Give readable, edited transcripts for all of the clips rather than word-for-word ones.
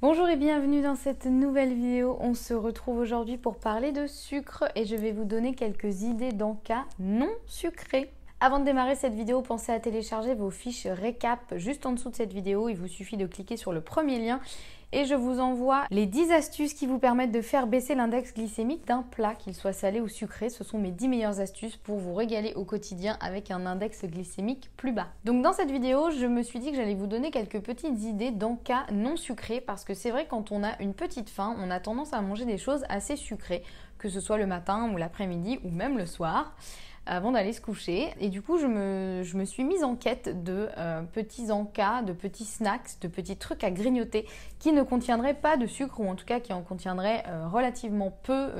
Bonjour et bienvenue dans cette nouvelle vidéo. On se retrouve aujourd'hui pour parler de sucre et je vais vous donner quelques idées d'encas non sucrés. Avant de démarrer cette vidéo, pensez à télécharger vos fiches récap juste en dessous de cette vidéo. Il vous suffit de cliquer sur le premier lien et je vous envoie les 10 astuces qui vous permettent de faire baisser l'index glycémique d'un plat, qu'il soit salé ou sucré. Ce sont mes 10 meilleures astuces pour vous régaler au quotidien avec un index glycémique plus bas. Donc dans cette vidéo, je me suis dit que j'allais vous donner quelques petites idées d'encas non sucrés parce que c'est vrai, quand on a une petite faim, on a tendance à manger des choses assez sucrées, que ce soit le matin ou l'après-midi ou même le soir, avant d'aller se coucher. Et du coup, je me suis mise en quête de petits encas, de petits snacks, de petits trucs à grignoter qui ne contiendraient pas de sucre, ou en tout cas qui en contiendraient relativement peu,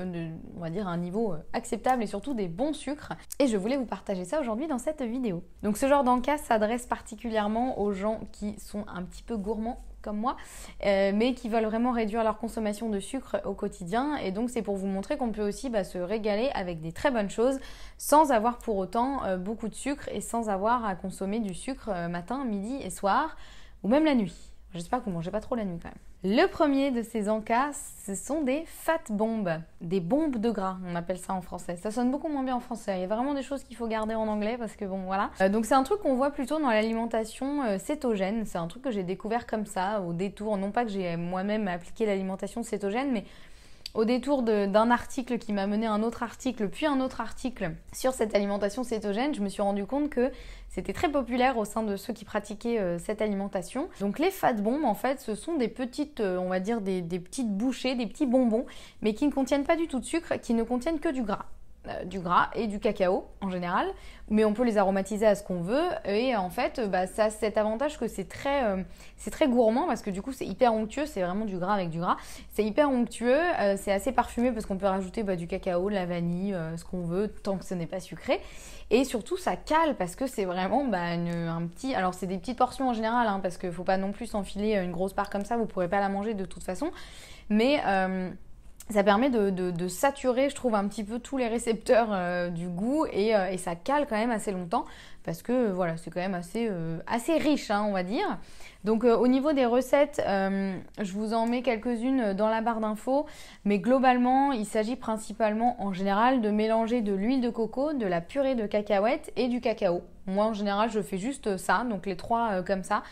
on va dire à un niveau acceptable, et surtout des bons sucres. Et je voulais vous partager ça aujourd'hui dans cette vidéo. Donc ce genre d'encas s'adresse particulièrement aux gens qui sont un petit peu gourmands comme moi, mais qui veulent vraiment réduire leur consommation de sucre au quotidien. Et donc c'est pour vous montrer qu'on peut aussi se régaler avec des très bonnes choses sans avoir pour autant beaucoup de sucre et sans avoir à consommer du sucre matin, midi et soir, ou même la nuit. J'espère que vous ne mangez pas trop la nuit quand même. Le premier de ces encas, ce sont des fat bombs, des bombes de gras, on appelle ça en français. Ça sonne beaucoup moins bien en français, il y a vraiment des choses qu'il faut garder en anglais parce que bon voilà. Donc c'est un truc qu'on voit plutôt dans l'alimentation cétogène, c'est un truc que j'ai découvert comme ça, au détour, non pas que j'ai moi-même appliqué l'alimentation cétogène, mais au détour d'un article qui m'a mené à un autre article, puis un autre article sur cette alimentation cétogène, je me suis rendu compte que c'était très populaire au sein de ceux qui pratiquaient cette alimentation. Donc les fat bombs, en fait, ce sont des petites, on va dire des petites bouchées, des petits bonbons, mais qui ne contiennent pas du tout de sucre, qui ne contiennent que du gras et du cacao en général, mais on peut les aromatiser à ce qu'on veut. Et en fait ça a cet avantage que c'est très gourmand, parce que du coup c'est hyper onctueux, c'est vraiment du gras avec du gras, c'est hyper onctueux, c'est assez parfumé parce qu'on peut rajouter du cacao, de la vanille, ce qu'on veut tant que ce n'est pas sucré. Et surtout ça cale parce que c'est vraiment un petit, alors c'est des petites portions en général parce qu'il ne faut pas non plus s'enfiler une grosse part comme ça, vous ne pourrez pas la manger de toute façon, mais ça permet de saturer, je trouve, un petit peu tous les récepteurs du goût, et ça cale quand même assez longtemps parce que voilà, c'est quand même assez riche, on va dire. Donc au niveau des recettes, je vous en mets quelques-unes dans la barre d'infos, mais globalement, il s'agit principalement en général de mélanger de l'huile de coco, de la purée de cacahuètes et du cacao. Moi en général, je fais juste ça, donc les trois comme ça.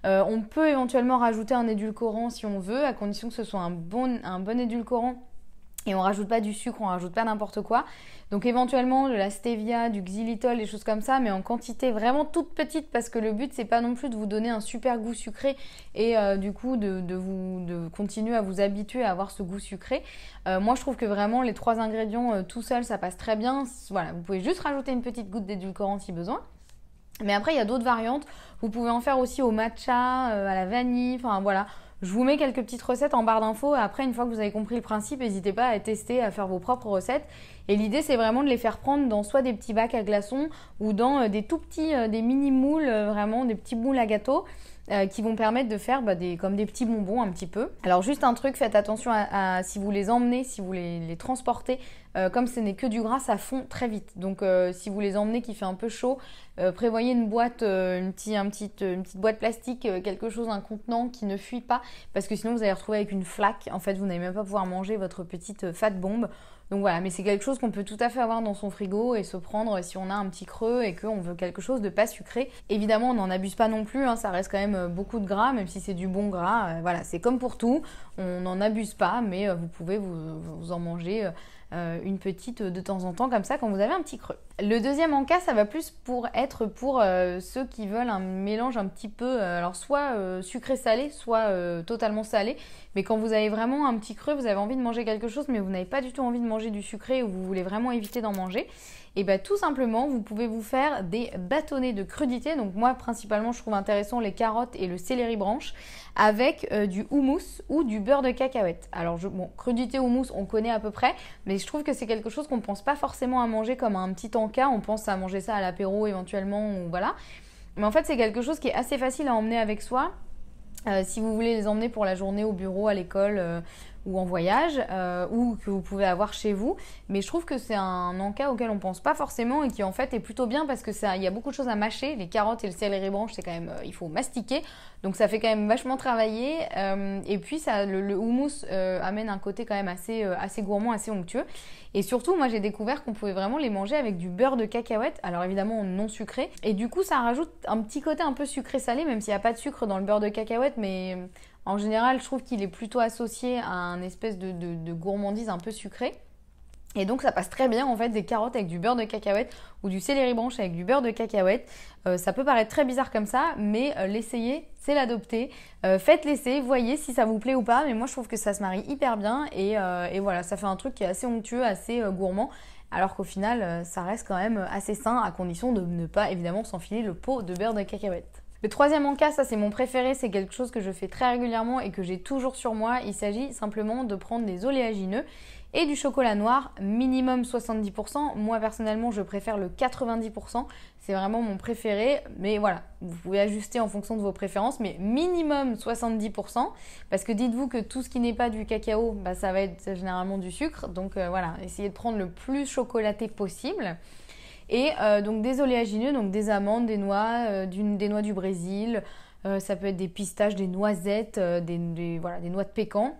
On peut éventuellement rajouter un édulcorant si on veut, à condition que ce soit un bon édulcorant et on rajoute pas du sucre, on rajoute pas n'importe quoi. Donc éventuellement de la stevia, du xylitol, des choses comme ça, mais en quantité vraiment toute petite, parce que le but c'est pas non plus de vous donner un super goût sucré et du coup de continuer à vous habituer à avoir ce goût sucré. Moi je trouve que vraiment les trois ingrédients tout seuls ça passe très bien. Voilà, vous pouvez juste rajouter une petite goutte d'édulcorant si besoin. Mais après, il y a d'autres variantes. Vous pouvez en faire aussi au matcha, à la vanille, enfin voilà. Je vous mets quelques petites recettes en barre d'infos. Après, une fois que vous avez compris le principe, n'hésitez pas à tester, à faire vos propres recettes. Et l'idée, c'est vraiment de les faire prendre dans soit des petits bacs à glaçons ou dans des tout petits, des mini moules, vraiment des petits moules à gâteau. Qui vont permettre de faire comme des petits bonbons un petit peu. Alors juste un truc, faites attention à si vous les emmenez, si vous les transportez, comme ce n'est que du gras, ça fond très vite. Donc si vous les emmenez qui fait un peu chaud, prévoyez une boîte, une petite boîte plastique, quelque chose, un contenant qui ne fuit pas, parce que sinon vous allez retrouver avec une flaque. En fait, vous n'allez même pas pouvoir manger votre petite fat bombe. Donc voilà, mais c'est quelque chose qu'on peut tout à fait avoir dans son frigo et se prendre si on a un petit creux et qu'on veut quelque chose de pas sucré. Évidemment, on n'en abuse pas non plus, ça reste quand même beaucoup de gras, même si c'est du bon gras. Voilà, c'est comme pour tout, on n'en abuse pas, mais vous pouvez vous en manger une petite de temps en temps comme ça quand vous avez un petit creux. Le deuxième encas, ça va plus être pour ceux qui veulent un mélange un petit peu, alors soit sucré-salé, soit totalement salé, mais quand vous avez vraiment un petit creux, vous avez envie de manger quelque chose, mais vous n'avez pas du tout envie de manger du sucré ou vous voulez vraiment éviter d'en manger, et tout simplement, vous pouvez vous faire des bâtonnets de crudités. Donc moi, principalement, je trouve intéressant les carottes et le céleri branche avec du houmous ou du beurre de cacahuète. Alors, crudité houmous, on connaît à peu près, mais je trouve que c'est quelque chose qu'on ne pense pas forcément à manger comme un petit encas. On pense à manger ça à l'apéro éventuellement, ou voilà. Mais en fait, c'est quelque chose qui est assez facile à emmener avec soi. Si vous voulez les emmener pour la journée au bureau, à l'école ou en voyage ou que vous pouvez avoir chez vous. Mais je trouve que c'est un encas auquel on pense pas forcément et qui en fait est plutôt bien parce que il y a beaucoup de choses à mâcher. Les carottes et le céleri branche, c'est quand même, il faut mastiquer. Donc ça fait quand même vachement travailler. Et puis le houmous amène un côté quand même assez gourmand, assez onctueux. Et surtout, moi j'ai découvert qu'on pouvait vraiment les manger avec du beurre de cacahuète. Alors évidemment non sucré. Et du coup ça rajoute un petit côté un peu sucré-salé, même s'il n'y a pas de sucre dans le beurre de cacahuète. Mais en général, je trouve qu'il est plutôt associé à un espèce de gourmandise un peu sucrée. Et donc ça passe très bien en fait des carottes avec du beurre de cacahuète ou du céleri branche avec du beurre de cacahuète. Ça peut paraître très bizarre comme ça, mais l'essayer, c'est l'adopter. Faites l'essai, voyez si ça vous plaît ou pas. Mais moi je trouve que ça se marie hyper bien et voilà, ça fait un truc qui est assez onctueux, assez gourmand. Alors qu'au final, ça reste quand même assez sain à condition de ne pas évidemment s'enfiler le pot de beurre de cacahuète. Le troisième encas, ça c'est mon préféré, c'est quelque chose que je fais très régulièrement et que j'ai toujours sur moi. Il s'agit simplement de prendre des oléagineux et du chocolat noir, minimum 70%. Moi personnellement, je préfère le 90%. C'est vraiment mon préféré, mais voilà, vous pouvez ajuster en fonction de vos préférences, mais minimum 70%, parce que dites-vous que tout ce qui n'est pas du cacao, bah, ça va être généralement du sucre. Donc voilà, essayez de prendre le plus chocolaté possible. Et donc des oléagineux, donc des amandes, des noix du Brésil, ça peut être des pistaches, des noisettes, voilà, des noix de pécan.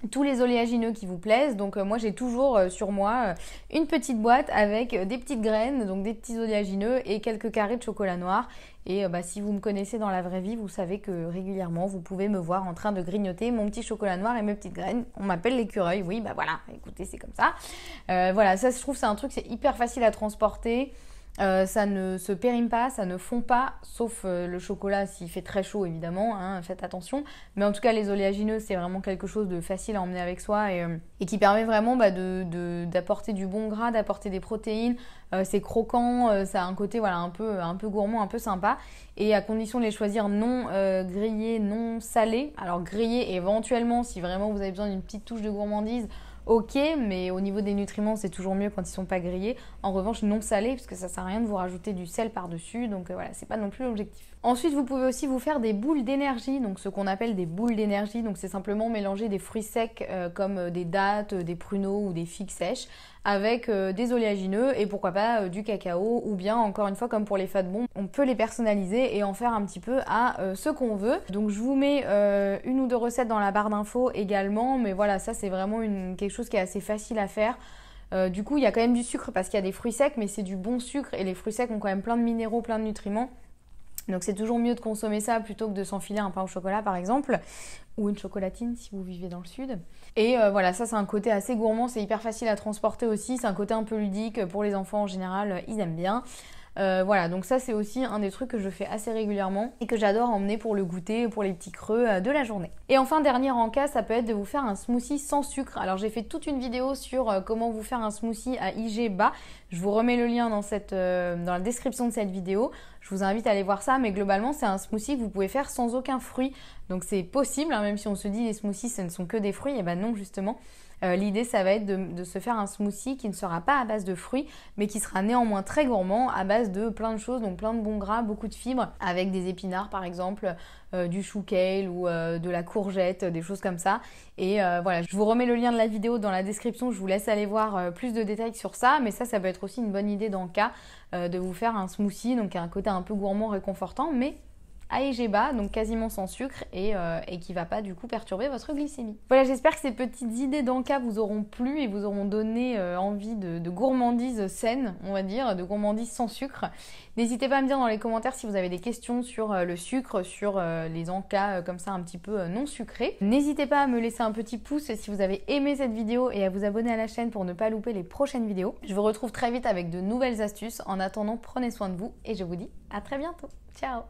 Tous les oléagineux qui vous plaisent. Donc moi j'ai toujours sur moi une petite boîte avec des petites graines, donc des petits oléagineux et quelques carrés de chocolat noir. Et si vous me connaissez dans la vraie vie, vous savez que régulièrement vous pouvez me voir en train de grignoter mon petit chocolat noir et mes petites graines. On m'appelle l'écureuil, oui bah voilà, écoutez c'est comme ça. Voilà, ça je trouve c'est un truc, c'est hyper facile à transporter. Ça ne se périme pas, ça ne fond pas, sauf le chocolat s'il fait très chaud évidemment, hein, faites attention. Mais en tout cas les oléagineux c'est vraiment quelque chose de facile à emmener avec soi et qui permet vraiment d'apporter du bon gras, d'apporter des protéines. C'est croquant, ça a un côté voilà, un peu gourmand, un peu sympa. Et à condition de les choisir non grillés, non salés. Alors grillés éventuellement si vraiment vous avez besoin d'une petite touche de gourmandise. Ok, mais au niveau des nutriments, c'est toujours mieux quand ils sont pas grillés. En revanche, non salés, parce que ça sert à rien de vous rajouter du sel par-dessus. Donc voilà, c'est pas non plus l'objectif. Ensuite, vous pouvez aussi vous faire des boules d'énergie, donc ce qu'on appelle des boules d'énergie. Donc c'est simplement mélanger des fruits secs comme des dattes, des pruneaux ou des figues sèches avec des oléagineux et pourquoi pas du cacao ou bien encore une fois comme pour les fat bombs, on peut les personnaliser et en faire un petit peu à ce qu'on veut. Donc je vous mets une ou deux recettes dans la barre d'infos également, mais voilà, ça c'est vraiment quelque chose qui est assez facile à faire. Du coup, il y a quand même du sucre parce qu'il y a des fruits secs, mais c'est du bon sucre et les fruits secs ont quand même plein de minéraux, plein de nutriments. Donc c'est toujours mieux de consommer ça plutôt que de s'enfiler un pain au chocolat par exemple, ou une chocolatine si vous vivez dans le sud. Et voilà, ça c'est un côté assez gourmand, c'est hyper facile à transporter aussi, c'est un côté un peu ludique pour les enfants en général, ils aiment bien. Voilà, donc ça c'est aussi un des trucs que je fais assez régulièrement et que j'adore emmener pour le goûter, pour les petits creux de la journée. Et enfin, dernier encas, ça peut être de vous faire un smoothie sans sucre. Alors j'ai fait toute une vidéo sur comment vous faire un smoothie à IG bas. Je vous remets le lien dans la description de cette vidéo. Je vous invite à aller voir ça, mais globalement c'est un smoothie que vous pouvez faire sans aucun fruit. Donc c'est possible, hein, même si on se dit les smoothies ce ne sont que des fruits, et ben non justement. L'idée, ça va être de se faire un smoothie qui ne sera pas à base de fruits, mais qui sera néanmoins très gourmand, à base de plein de choses, donc plein de bons gras, beaucoup de fibres, avec des épinards par exemple, du chou kale ou de la courgette, des choses comme ça. Et voilà, je vous remets le lien de la vidéo dans la description, je vous laisse aller voir plus de détails sur ça, mais ça peut être aussi une bonne idée dans le cas de vous faire un smoothie, donc un côté un peu gourmand, réconfortant, mais allégé bas, donc quasiment sans sucre et qui va pas du coup perturber votre glycémie. Voilà, j'espère que ces petites idées d'encas vous auront plu et vous auront donné envie de gourmandise saine, on va dire, de gourmandise sans sucre. N'hésitez pas à me dire dans les commentaires si vous avez des questions sur le sucre, sur les encas comme ça un petit peu non sucrés. N'hésitez pas à me laisser un petit pouce si vous avez aimé cette vidéo et à vous abonner à la chaîne pour ne pas louper les prochaines vidéos. Je vous retrouve très vite avec de nouvelles astuces. En attendant, prenez soin de vous et je vous dis à très bientôt. Ciao!